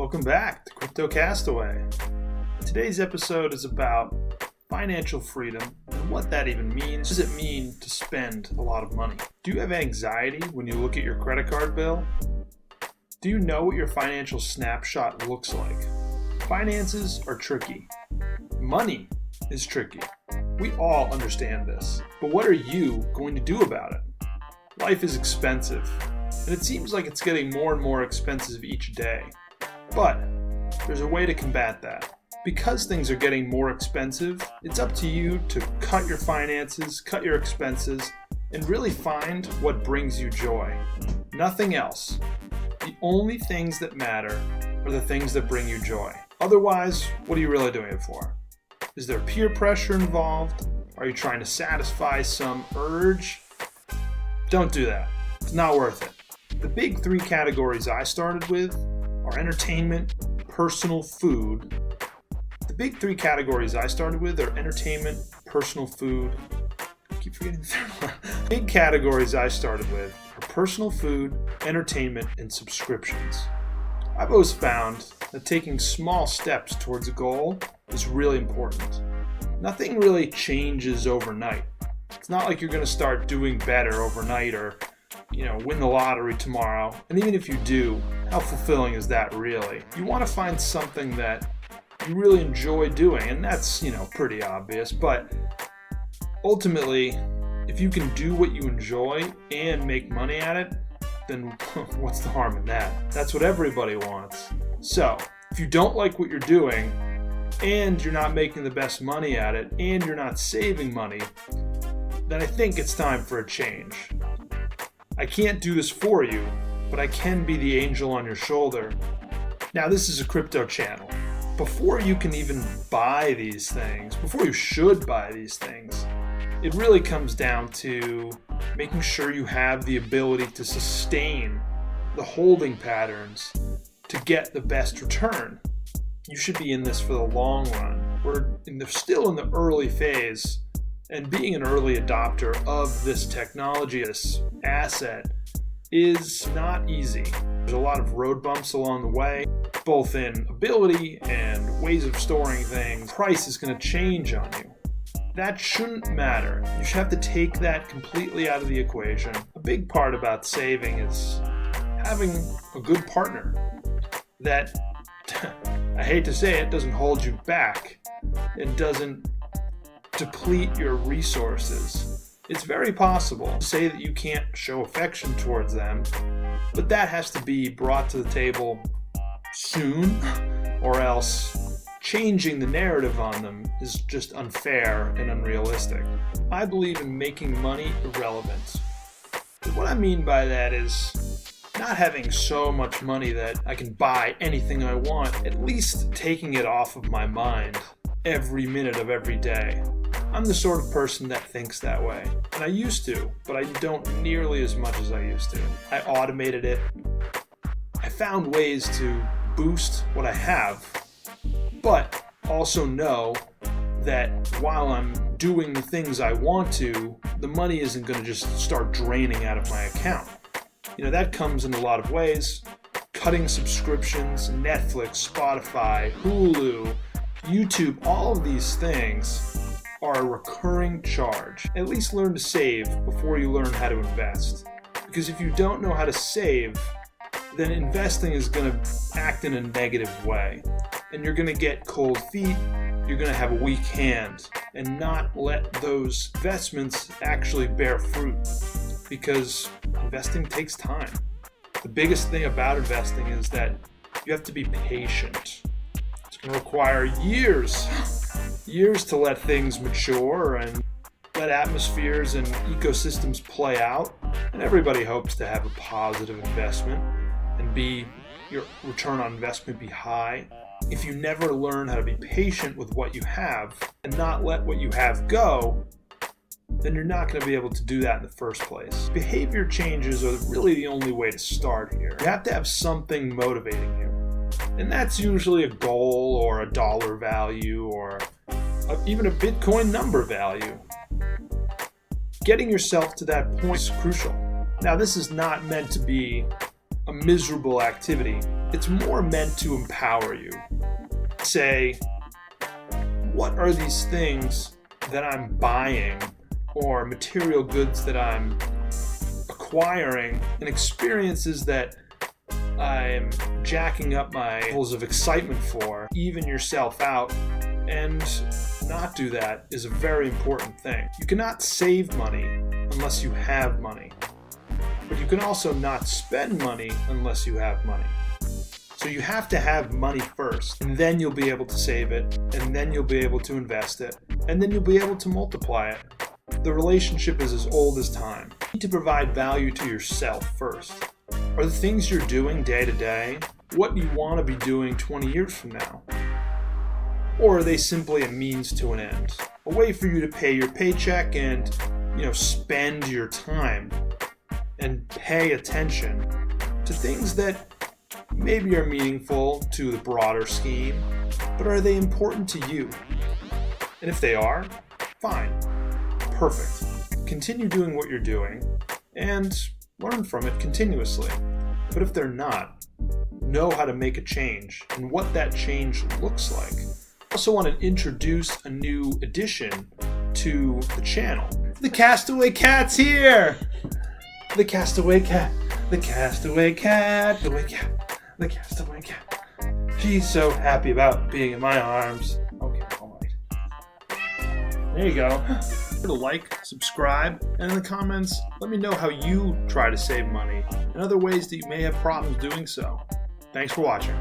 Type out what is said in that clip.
Welcome back to Crypto Castaway. Today's episode is about financial freedom and what that even means. What does it mean to spend a lot of money? Do you have anxiety when you look at your credit card bill? Do you know what your financial snapshot looks like? Finances are tricky. Money is tricky. We all understand this. But what are you going to do about it? Life is expensive, and it seems like it's getting more and more expensive each day. But there's a way to combat that. Because things are getting more expensive, it's up to you to cut your finances, cut your expenses, and really find what brings you joy. Nothing else. The only things that matter are the things that bring you joy. Otherwise, what are you really doing it for? Is there peer pressure involved? Are you trying to satisfy some urge? Don't do that. It's not worth it. The big three categories I started with are entertainment, personal food. The big three categories I started with are entertainment, personal food. I keep forgetting the third one. Big categories I started with are personal food, entertainment, and subscriptions. I've always found that taking small steps towards a goal is really important. Nothing really changes overnight. It's not like you're going to start doing better overnight or win the lottery tomorrow. And even if you do, how fulfilling is that really? You want to find something that you really enjoy doing, and that's, pretty obvious. But ultimately, if you can do what you enjoy and make money at it, then what's the harm in that? That's what everybody wants. So, if you don't like what you're doing, and you're not making the best money at it, and you're not saving money, then I think it's time for a change. I can't do this for you, but I can be the angel on your shoulder. Now, this is a crypto channel. Before you can even buy these things, before you should buy these things, it really comes down to making sure you have the ability to sustain the holding patterns to get the best return. You should be in this for the long run. We're still in the early phase. And being an early adopter of this technology, this asset, is not easy. There's a lot of road bumps along the way, both in ability and ways of storing things. Price is going to change on you. That shouldn't matter. You should have to take that completely out of the equation. A big part about saving is having a good partner that, I hate to say it, doesn't hold you back and doesn't deplete your resources. It's very possible to say that you can't show affection towards them, but that has to be brought to the table soon, or else changing the narrative on them is just unfair and unrealistic. I believe in making money irrelevant. And what I mean by that is not having so much money that I can buy anything I want, at least taking it off of my mind every minute of every day. I'm the sort of person that thinks that way. And I used to, but I don't nearly as much as I used to. I automated it. I found ways to boost what I have, but also know that while I'm doing the things I want to, the money isn't going to just start draining out of my account. That comes in a lot of ways. Cutting subscriptions, Netflix, Spotify, Hulu, YouTube, all of these things are a recurring charge. At least learn to save before you learn how to invest. Because if you don't know how to save, then investing is going to act in a negative way. And you're going to get cold feet, you're going to have a weak hand, and not let those investments actually bear fruit. Because investing takes time. The biggest thing about investing is that you have to be patient. It's going to require years to let things mature and let atmospheres and ecosystems play out. And everybody hopes to have a positive investment and your return on investment be high. If you never learn how to be patient with what you have and not let what you have go, then you're not going to be able to do that in the first place. Behavior changes are really the only way to start here. You have to have something motivating you. And that's usually a goal or a dollar value or even a Bitcoin number value. Getting yourself to that point is crucial. Now, this is not meant to be a miserable activity. It's more meant to empower you. Say, what are these things that I'm buying or material goods that I'm acquiring and experiences that I'm jacking up my levels of excitement for? Even yourself out and not do that is a very important thing. You cannot save money unless you have money, but you can also not spend money unless you have money. So you have to have money first, and then you'll be able to save it, and then you'll be able to invest it, and then you'll be able to multiply it. The relationship is as old as time. You need to provide value to yourself first. Are the things you're doing day to day what you want to be doing 20 years from now? Or are they simply a means to an end? A way for you to pay your paycheck and, spend your time and pay attention to things that maybe are meaningful to the broader scheme, but are they important to you? And if they are, fine. Perfect. Continue doing what you're doing and learn from it continuously. But if they're not, know how to make a change and what that change looks like. I also want to introduce a new addition to the channel. The Castaway Cat's here! The Castaway Cat. The Castaway Cat. The Castaway Cat. She's so happy about being in my arms. Okay, alright. There you go. Remember to like, subscribe, and in the comments, let me know how you try to save money and other ways that you may have problems doing so. Thanks for watching.